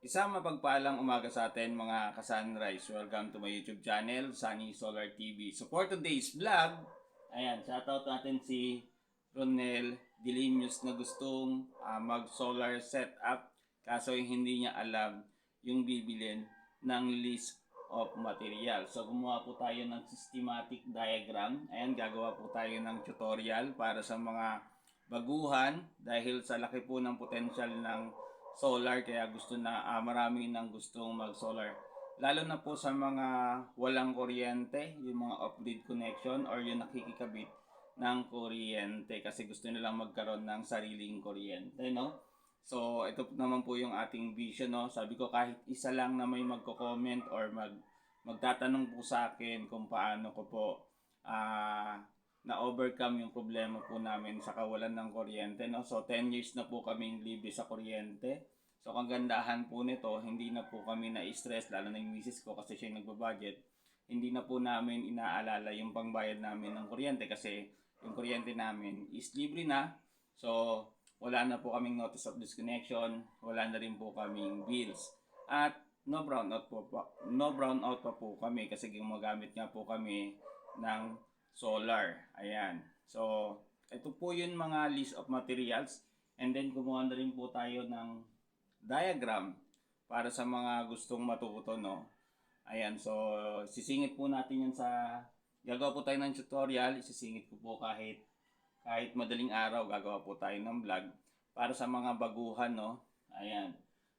Isang mapagpalang umaga sa atin mga ka-sunrise. Welcome to my YouTube channel, Sunny Solar TV. So for today's vlog, shoutout natin si Ronel Dilimius na gustong mag-solar setup kaso hindi niya alam yung bibilin ng list of material. So gumawa po tayo ng systematic diagram. Gagawa po tayo ng tutorial para sa mga baguhan dahil sa laki po ng potential ng solar kaya marami nang gustong mag-solar. Lalo na po sa mga walang kuryente, yung mga off-grid connection or yung nakikikabit ng kuryente kasi gusto nilang magkaroon ng sariling kuryente, no? So, ito naman po yung ating vision, no? Sabi ko kahit isa lang na may magko-comment or magtatanong po sa akin kung paano ko po na-overcome yung problema po namin sa kawalan ng kuryente. No? So, 10 years na po kaming libre sa kuryente. So, kagandahan po nito, hindi na po kami na-stress, lalo na yung misis ko kasi siya yung nagbabudget. Hindi na po namin inaalala yung pangbayad namin ng kuryente kasi yung kuryente namin is libre na. So, wala na po kaming notice of disconnection, wala na rin po kaming bills. At no brownout pa po kami kasi gumagamit nga po kami ng solar. Ayan. So, ito po yung mga list of materials. And then, gumawa na rin po tayo ng diagram para sa mga gustong matuto, no? Ayan. So, sisingit po natin yan gagawa po tayo ng tutorial. Isisingit ko po kahit madaling araw, gagawa po tayo ng vlog para sa mga baguhan, no? Ayan.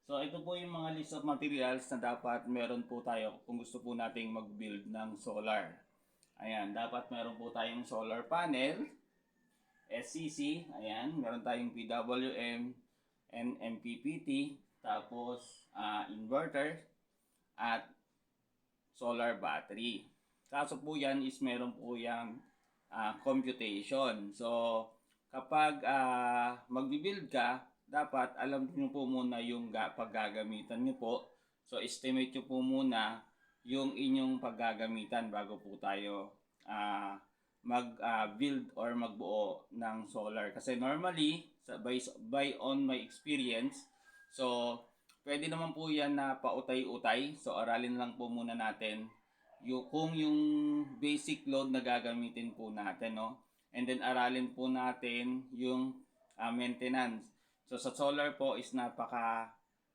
So, ito po yung mga list of materials na dapat meron po tayo kung gusto po nating mag-build ng solar. Ayan, dapat meron po tayong solar panel, SCC, ayan, meron tayong PWM, and MPPT, tapos inverter, at solar battery. Kaso po yan is meron po yung computation. So, kapag magbibuild ka, dapat alam nyo po muna yung paggagamitan nyo po. So, estimate nyo po muna yung inyong paggagamitan bago po tayo mag-build or magbuo ng solar. Kasi normally, by on my experience, so pwede naman po yan na pautay-utay. So aralin lang po muna natin kung yung basic load na gagamitin po natin, no? And then aralin po natin yung maintenance. So sa solar po is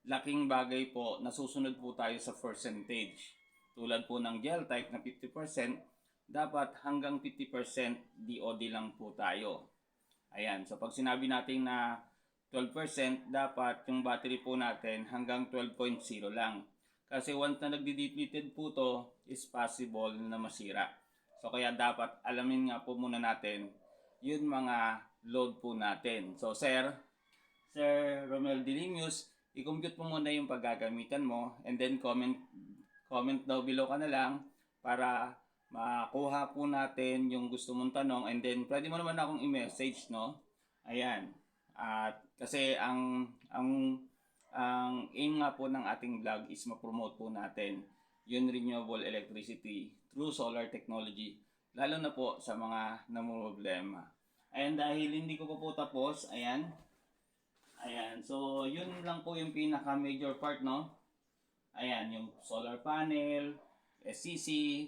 laking bagay po, nasusunod po tayo sa percentage. Tulad po ng gel type na 50%, dapat hanggang 50% DOD lang po tayo. Ayan, so pag sinabi natin na 12%, dapat yung battery po natin hanggang 12.0 lang. Kasi once na nagde-depleted po to, is possible na masira. So kaya dapat alamin nga po muna natin yung mga load po natin. So Sir Romel Dilimius, i-compute mo muna yung paggagamitan mo and then comment daw below ka na lang para makuha po natin yung gusto mong tanong and then pwede mo naman akong i-message, no? Ayan. At kasi ang aim nga po ng ating vlog is ma-promote po natin yung renewable electricity through solar technology, lalo na po sa mga namumroblema. Ayan, dahil hindi ko pa po tapos, ayan. So yun lang po yung pinaka major part, no? Ayan, yung solar panel, SCC,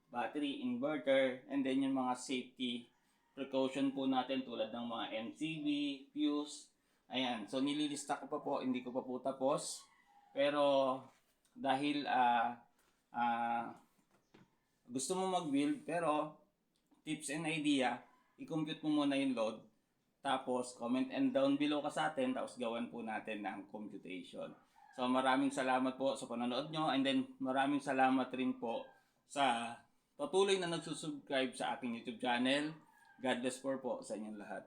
battery, inverter, and then yung mga safety precaution po natin tulad ng mga MCB, fuse. Ayan, so nililista ko pa po, hindi ko pa po tapos. Pero dahil gusto mo mag-build pero tips and idea, i-compute mo muna yung load. Tapos comment and down below ka sa atin, tapos gawan po natin ng computation. So maraming salamat po sa panonood nyo and then maraming salamat rin po sa patuloy na nagsusubscribe sa aking YouTube channel. God bless po sa inyong lahat.